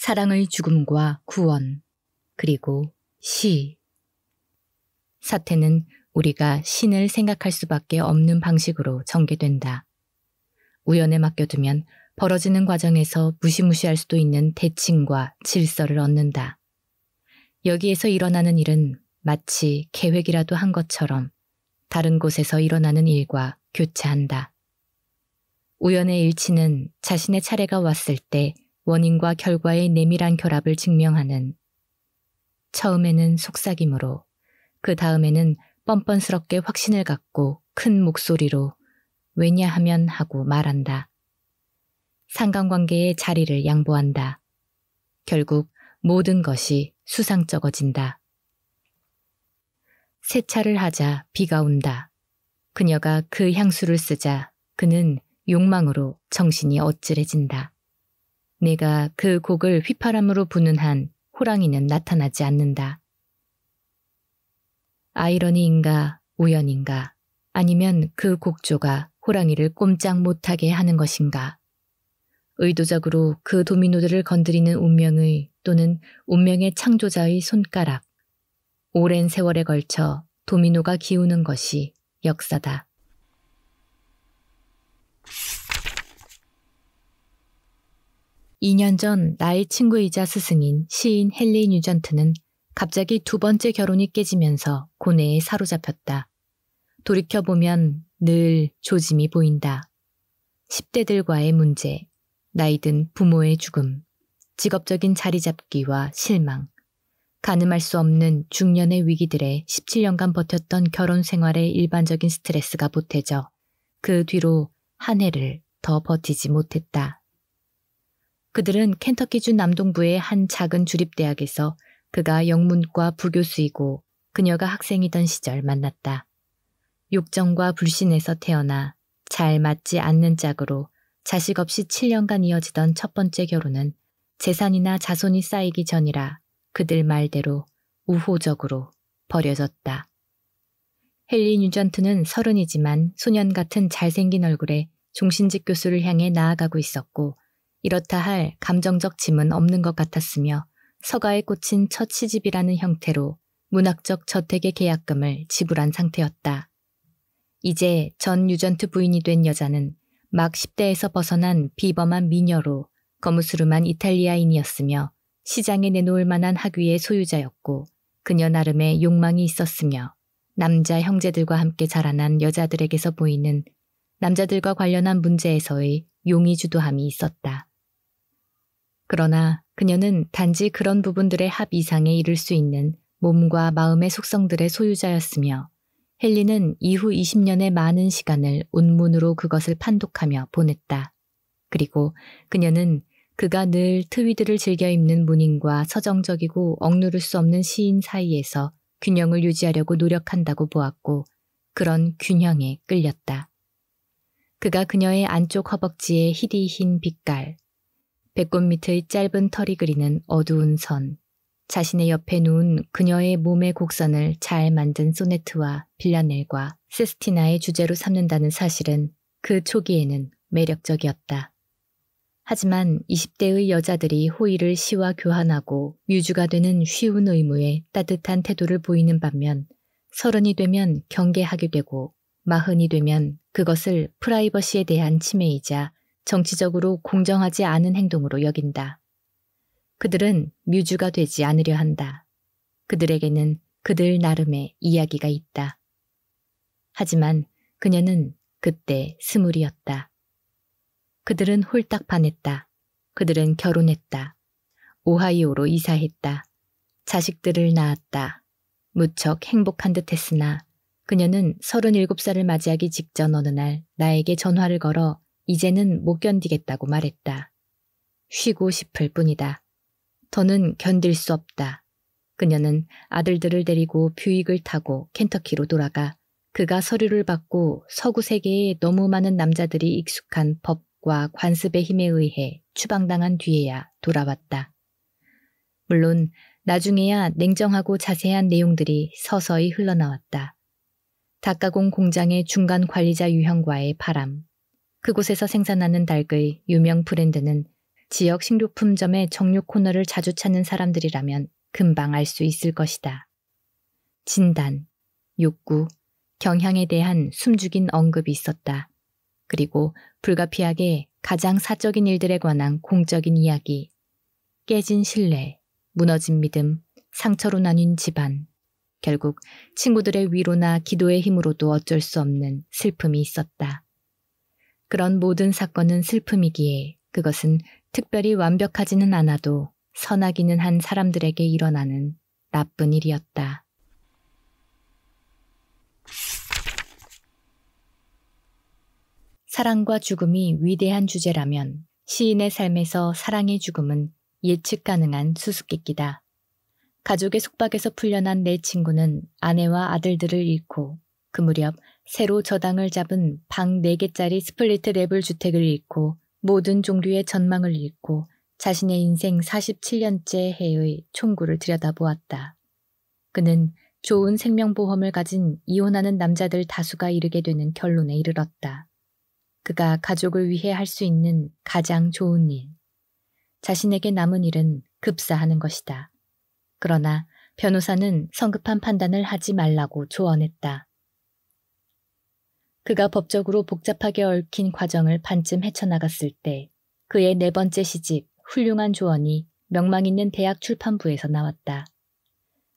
사랑의 죽음과 구원, 그리고 시. 사태는 우리가 신을 생각할 수밖에 없는 방식으로 전개된다. 우연에 맡겨두면 벌어지는 과정에서 무시무시할 수도 있는 대칭과 질서를 얻는다. 여기에서 일어나는 일은 마치 계획이라도 한 것처럼 다른 곳에서 일어나는 일과 교차한다. 우연의 일치는 자신의 차례가 왔을 때 원인과 결과의 내밀한 결합을 증명하는, 처음에는 속삭임으로, 그 다음에는 뻔뻔스럽게 확신을 갖고 큰 목소리로 왜냐하면 하고 말한다. 상관관계의 자리를 양보한다. 결국 모든 것이 수상쩍어진다. 세차를 하자 비가 온다. 그녀가 그 향수를 쓰자 그는 욕망으로 정신이 어찌해진다. 내가 그 곡을 휘파람으로 부는 한 호랑이는 나타나지 않는다. 아이러니인가 우연인가, 아니면 그 곡조가 호랑이를 꼼짝 못하게 하는 것인가. 의도적으로 그 도미노들을 건드리는 운명의 또는 운명의 창조자의 손가락, 오랜 세월에 걸쳐 도미노가 기우는 것이 역사다. (2년) 전 나의 친구이자 스승인 시인 헨리 뉴전트는 갑자기 두 번째 결혼이 깨지면서 고뇌에 사로잡혔다. 돌이켜보면 늘 조짐이 보인다. 10대들과의 문제, 나이든 부모의 죽음, 직업적인 자리잡기와 실망, 가늠할 수 없는 중년의 위기들에 17년간 버텼던 결혼 생활의 일반적인 스트레스가 보태져 그 뒤로 한 해를 더 버티지 못했다. 그들은 켄터키주 남동부의 한 작은 주립대학에서 그가 영문과 부교수이고 그녀가 학생이던 시절 만났다. 욕정과 불신에서 태어나 잘 맞지 않는 짝으로 자식 없이 7년간 이어지던 첫 번째 결혼은 재산이나 자손이 쌓이기 전이라 그들 말대로 우호적으로 버려졌다. 헨리 뉴전트는 30이지만 소년 같은 잘생긴 얼굴에 종신직 교수를 향해 나아가고 있었고 이렇다 할 감정적 짐은 없는 것 같았으며 서가에 꽂힌 첫 시집이라는 형태로 문학적 저택의 계약금을 지불한 상태였다. 이제 전 뉴전트 부인이 된 여자는 막 10대에서 벗어난 비범한 미녀로 거무스름한 이탈리아인이었으며 시장에 내놓을 만한 학위의 소유자였고 그녀 나름의 욕망이 있었으며 남자 형제들과 함께 자라난 여자들에게서 보이는 남자들과 관련한 문제에서의 용의주도함이 있었다. 그러나 그녀는 단지 그런 부분들의 합 이상에 이를 수 있는 몸과 마음의 속성들의 소유자였으며 헨리는 이후 20년의 많은 시간을 운문으로 그것을 판독하며 보냈다. 그리고 그녀는 그가 늘 트위드를 즐겨 입는 문인과 서정적이고 억누를 수 없는 시인 사이에서 균형을 유지하려고 노력한다고 보았고 그런 균형에 끌렸다. 그가 그녀의 안쪽 허벅지의 희디 흰 빛깔, 배꼽 밑의 짧은 털이 그리는 어두운 선, 자신의 옆에 누운 그녀의 몸의 곡선을 잘 만든 소네트와 빌라넬과 세스티나의 주제로 삼는다는 사실은 그 초기에는 매력적이었다. 하지만 20대의 여자들이 호의를 시와 교환하고 뮤즈가 되는 쉬운 의무에 따뜻한 태도를 보이는 반면 30이 되면 경계하게 되고 40이 되면 그것을 프라이버시에 대한 침해이자 정치적으로 공정하지 않은 행동으로 여긴다. 그들은 뮤즈가 되지 않으려 한다. 그들에게는 그들 나름의 이야기가 있다. 하지만 그녀는 그때 20이었다. 그들은 홀딱 반했다. 그들은 결혼했다. 오하이오로 이사했다. 자식들을 낳았다. 무척 행복한 듯 했으나 그녀는 37살을 맞이하기 직전 어느 날 나에게 전화를 걸어 이제는 못 견디겠다고 말했다. 쉬고 싶을 뿐이다. 더는 견딜 수 없다. 그녀는 아들들을 데리고 뷰익을 타고 켄터키로 돌아가 그가 서류를 받고 서구 세계에 너무 많은 남자들이 익숙한 법과 관습의 힘에 의해 추방당한 뒤에야 돌아왔다. 물론 나중에야 냉정하고 자세한 내용들이 서서히 흘러나왔다. 닭가공 공장의 중간 관리자 유형과의 바람, 그곳에서 생산하는 닭의 유명 브랜드는 지역 식료품점의 정육 코너를 자주 찾는 사람들이라면 금방 알 수 있을 것이다. 진단, 욕구, 경향에 대한 숨죽인 언급이 있었다. 그리고 불가피하게 가장 사적인 일들에 관한 공적인 이야기, 깨진 신뢰, 무너진 믿음, 상처로 나뉜 집안, 결국 친구들의 위로나 기도의 힘으로도 어쩔 수 없는 슬픔이 있었다. 그런 모든 사건은 슬픔이기에 그것은 특별히 완벽하지는 않아도 선하기는 한 사람들에게 일어나는 나쁜 일이었다. 사랑과 죽음이 위대한 주제라면 시인의 삶에서 사랑의 죽음은 예측 가능한 수수께끼다. 가족의 속박에서 풀려난 내 친구는 아내와 아들들을 잃고 그 무렵 새로 저당을 잡은 방 4개짜리 스플리트 레블 주택을 잃고 모든 종류의 전망을 잃고 자신의 인생 47년째 해의 총구를 들여다보았다. 그는 좋은 생명보험을 가진 이혼하는 남자들 다수가 이르게 되는 결론에 이르렀다. 그가 가족을 위해 할 수 있는 가장 좋은 일, 자신에게 남은 일은 급사하는 것이다. 그러나 변호사는 성급한 판단을 하지 말라고 조언했다. 그가 법적으로 복잡하게 얽힌 과정을 반쯤 헤쳐나갔을 때 그의 4번째 시집 훌륭한 조언이 명망 있는 대학 출판부에서 나왔다.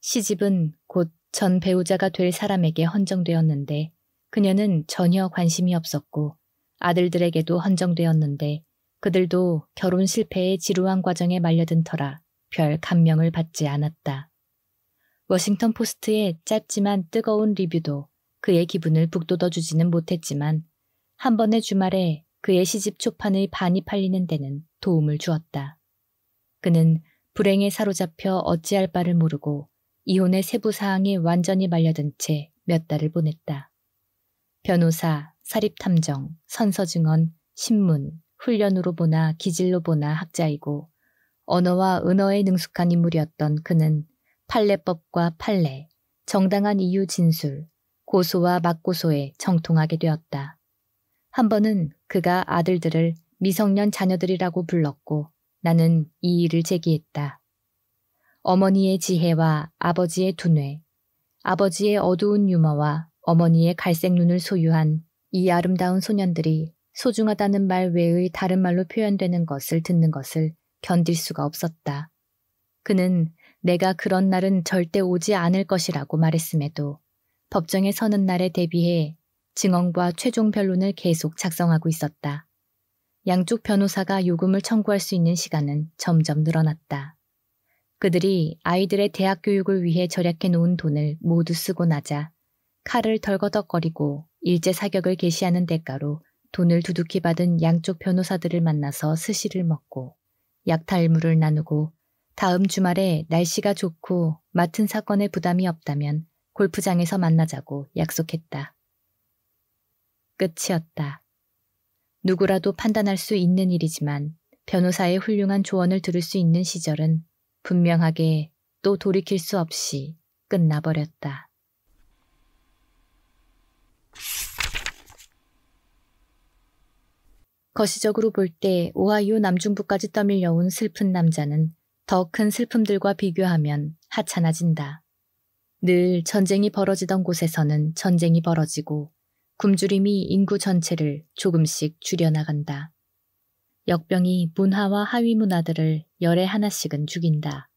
시집은 곧 전 배우자가 될 사람에게 헌정되었는데 그녀는 전혀 관심이 없었고 아들들에게도 헌정되었는데 그들도 결혼 실패의 지루한 과정에 말려든 터라 별 감명을 받지 않았다. 워싱턴 포스트의 짧지만 뜨거운 리뷰도 그의 기분을 북돋워주지는 못했지만 한 번의 주말에 그의 시집 초판의 반이 팔리는 데는 도움을 주었다. 그는 불행에 사로잡혀 어찌할 바를 모르고 이혼의 세부 사항에 완전히 말려든 채 몇 달을 보냈다. 변호사, 사립탐정, 선서증언, 신문, 훈련으로 보나 기질로 보나 학자이고 언어와 은어에 능숙한 인물이었던 그는 판례법과 판례, 정당한 이유 진술, 고소와 맞고소에 정통하게 되었다. 한 번은 그가 아들들을 미성년 자녀들이라고 불렀고 나는 이 일을 제기했다. 어머니의 지혜와 아버지의 두뇌, 아버지의 어두운 유머와 어머니의 갈색 눈을 소유한 이 아름다운 소년들이 소중하다는 말 외의 다른 말로 표현되는 것을 듣는 것을 견딜 수가 없었다. 그는 내가 그런 날은 절대 오지 않을 것이라고 말했음에도 법정에 서는 날에 대비해 증언과 최종 변론을 계속 작성하고 있었다. 양쪽 변호사가 요금을 청구할 수 있는 시간은 점점 늘어났다. 그들이 아이들의 대학 교육을 위해 절약해 놓은 돈을 모두 쓰고 나자 칼을 덜거덕거리고 일제 사격을 개시하는 대가로 돈을 두둑히 받은 양쪽 변호사들을 만나서 스시를 먹고 약탈물을 나누고 다음 주말에 날씨가 좋고 맡은 사건에 부담이 없다면 골프장에서 만나자고 약속했다. 끝이었다. 누구라도 판단할 수 있는 일이지만 변호사의 훌륭한 조언을 들을 수 있는 시절은 분명하게 또 돌이킬 수 없이 끝나버렸다. 거시적으로 볼 때 오하이오 남중부까지 떠밀려온 슬픈 남자는 더 큰 슬픔들과 비교하면 하찮아진다. 늘 전쟁이 벌어지던 곳에서는 전쟁이 벌어지고 굶주림이 인구 전체를 조금씩 줄여나간다. 역병이 문화와 하위 문화들을 열에 하나씩은 죽인다.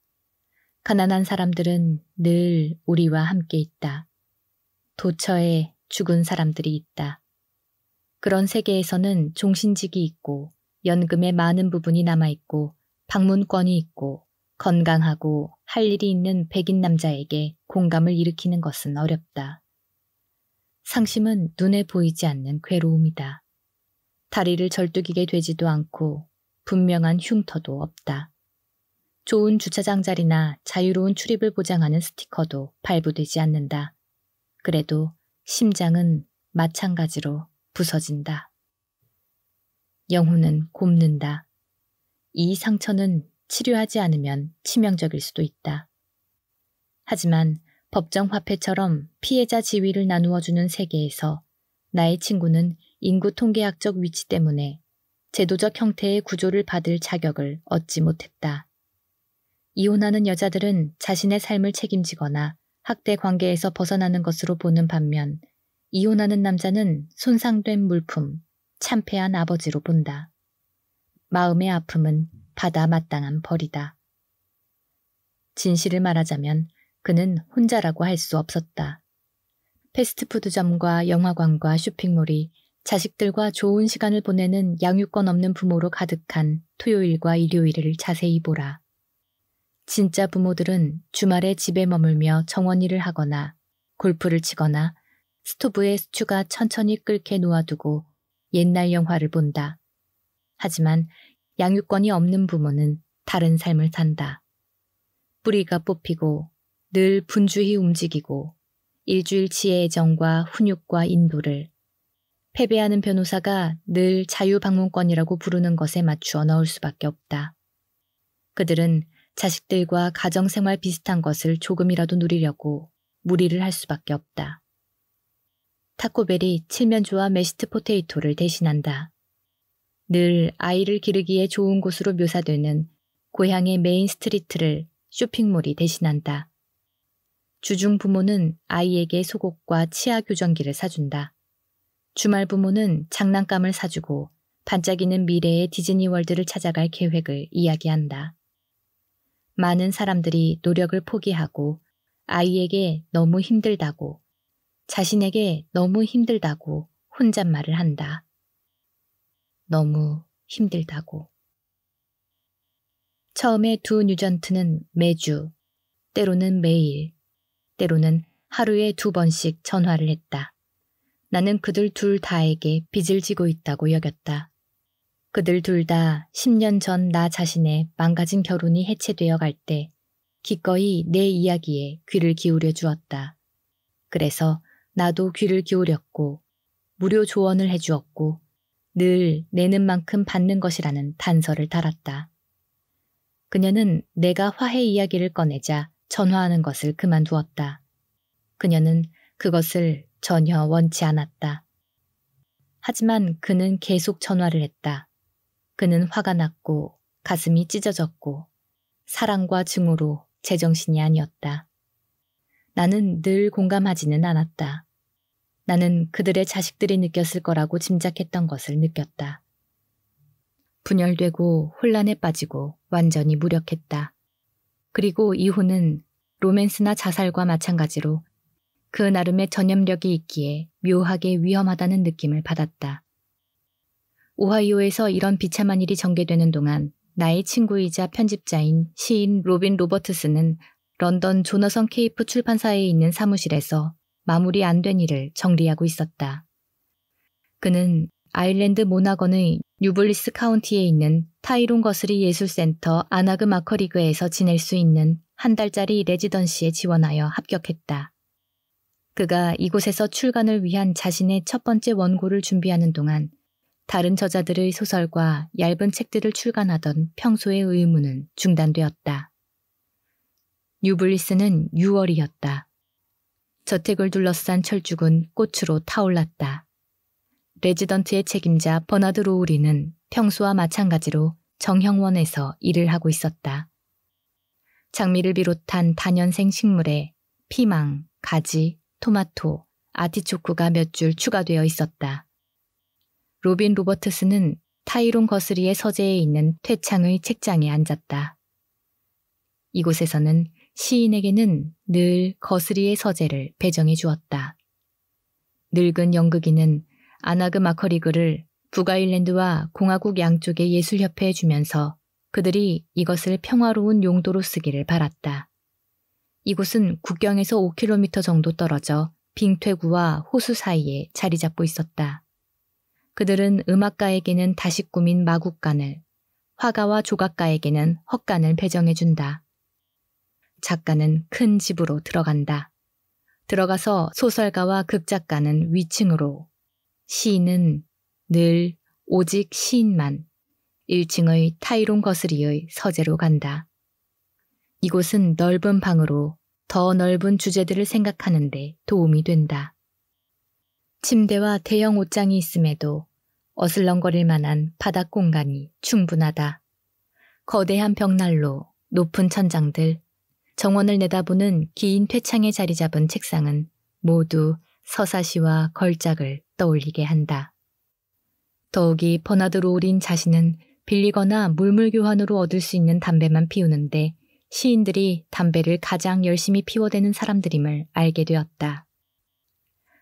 가난한 사람들은 늘 우리와 함께 있다. 도처에 죽은 사람들이 있다. 그런 세계에서는 종신직이 있고 연금의 많은 부분이 남아있고 방문권이 있고 건강하고 할 일이 있는 백인 남자에게 공감을 일으키는 것은 어렵다. 상심은 눈에 보이지 않는 괴로움이다. 다리를 절뚝이게 되지도 않고 분명한 흉터도 없다. 좋은 주차장 자리나 자유로운 출입을 보장하는 스티커도 발부되지 않는다. 그래도 심장은 마찬가지로 부서진다. 영혼은 곱는다. 이 상처는 치료하지 않으면 치명적일 수도 있다. 하지만 법정 화폐처럼 피해자 지위를 나누어주는 세계에서 나의 친구는 인구 통계학적 위치 때문에 제도적 형태의 구조를 받을 자격을 얻지 못했다. 이혼하는 여자들은 자신의 삶을 책임지거나 학대 관계에서 벗어나는 것으로 보는 반면 이혼하는 남자는 손상된 물품, 참패한 아버지로 본다. 마음의 아픔은 받아 마땅한 벌이다. 진실을 말하자면 그는 혼자라고 할 수 없었다. 패스트푸드점과 영화관과 쇼핑몰이 자식들과 좋은 시간을 보내는 양육권 없는 부모로 가득한 토요일과 일요일을 자세히 보라. 진짜 부모들은 주말에 집에 머물며 정원일을 하거나 골프를 치거나 스토브에 수추가 천천히 끓게 놓아두고 옛날 영화를 본다. 하지만 양육권이 없는 부모는 다른 삶을 산다. 뿌리가 뽑히고 늘 분주히 움직이고 일주일치의 애정과 훈육과 인도를 패배하는 변호사가 늘 자유방문권이라고 부르는 것에 맞추어 넣을 수밖에 없다. 그들은 자식들과 가정생활 비슷한 것을 조금이라도 누리려고 무리를 할 수밖에 없다. 타코벨이 칠면조와 메시트 포테이토를 대신한다. 늘 아이를 기르기에 좋은 곳으로 묘사되는 고향의 메인 스트리트를 쇼핑몰이 대신한다. 주중 부모는 아이에게 속옷과 치아 교정기를 사준다. 주말 부모는 장난감을 사주고 반짝이는 미래의 디즈니월드를 찾아갈 계획을 이야기한다. 많은 사람들이 노력을 포기하고 아이에게 너무 힘들다고, 자신에게 너무 힘들다고 혼잣말을 한다. 너무 힘들다고. 처음에 두 뉴전트는 매주, 때로는 매일, 때로는 하루에 2번씩 전화를 했다. 나는 그들 둘 다에게 빚을 지고 있다고 여겼다. 그들 둘 다 10년 전 나 자신의 망가진 결혼이 해체되어 갈 때 기꺼이 내 이야기에 귀를 기울여 주었다. 그래서 나도 귀를 기울였고 무료 조언을 해주었고 늘 내는 만큼 받는 것이라는 단서를 달았다. 그녀는 내가 화해 이야기를 꺼내자 전화하는 것을 그만두었다. 그녀는 그것을 전혀 원치 않았다. 하지만 그는 계속 전화를 했다. 그는 화가 났고 가슴이 찢어졌고 사랑과 증오로 제정신이 아니었다. 나는 늘 공감하지는 않았다. 나는 그들의 자식들이 느꼈을 거라고 짐작했던 것을 느꼈다. 분열되고 혼란에 빠지고 완전히 무력했다. 그리고 이혼은 로맨스나 자살과 마찬가지로 그 나름의 전염력이 있기에 묘하게 위험하다는 느낌을 받았다. 오하이오에서 이런 비참한 일이 전개되는 동안 나의 친구이자 편집자인 시인 로빈 로버트스는 런던 조너선 케이프 출판사에 있는 사무실에서 마무리 안 된 일을 정리하고 있었다. 그는 아일랜드 모나건의 뉴블리스 카운티에 있는 타이론 거스리 예술센터 아나그 마커리그에서 지낼 수 있는 한 달짜리 레지던시에 지원하여 합격했다. 그가 이곳에서 출간을 위한 자신의 첫 번째 원고를 준비하는 동안 다른 저자들의 소설과 얇은 책들을 출간하던 평소의 의무는 중단되었다. 뉴블리스는 6월이었다. 저택을 둘러싼 철쭉은 꽃으로 타올랐다. 레지던트의 책임자 버나드 로우리는 평소와 마찬가지로 정형원에서 일을 하고 있었다. 장미를 비롯한 다년생 식물에 피망, 가지, 토마토, 아티초크가 몇 줄 추가되어 있었다. 로빈 로버트스는 타이론 거스리의 서재에 있는 퇴창의 책장에 앉았다. 이곳에서는 시인에게는 늘 거스리의 서재를 배정해 주었다. 늙은 연극인은 아나그 마커리그를 북아일랜드와 공화국 양쪽의 예술협회에 주면서 그들이 이것을 평화로운 용도로 쓰기를 바랐다. 이곳은 국경에서 5km 정도 떨어져 빙퇴구와 호수 사이에 자리 잡고 있었다. 그들은 음악가에게는 다시 꾸민 마국간을, 화가와 조각가에게는 헛간을 배정해준다. 작가는 큰 집으로 들어간다. 들어가서 소설가와 극작가는 위층으로, 시인은 늘 오직 시인만 1층의 타이론 거스리의 서재로 간다. 이곳은 넓은 방으로 더 넓은 주제들을 생각하는 데 도움이 된다. 침대와 대형 옷장이 있음에도 어슬렁거릴 만한 바닥 공간이 충분하다. 거대한 벽난로, 높은 천장들, 정원을 내다보는 긴 퇴창에 자리 잡은 책상은 모두 서사시와 걸작을 떠올리게 한다. 더욱이 버나드 로울인 자신은 빌리거나 물물교환으로 얻을 수 있는 담배만 피우는데 시인들이 담배를 가장 열심히 피워대는 사람들임을 알게 되었다.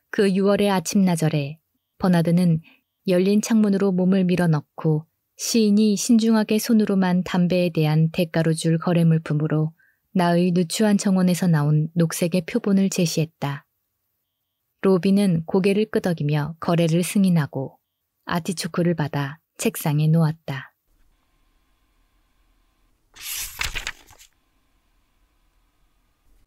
그 6월의 아침나절에 버나드는 열린 창문으로 몸을 밀어넣고 시인이 신중하게 손으로만 담배에 대한 대가로 줄 거래 물품으로 나의 누추한 정원에서 나온 녹색의 표본을 제시했다. 로비는 고개를 끄덕이며 거래를 승인하고 아티초크를 받아 책상에 놓았다.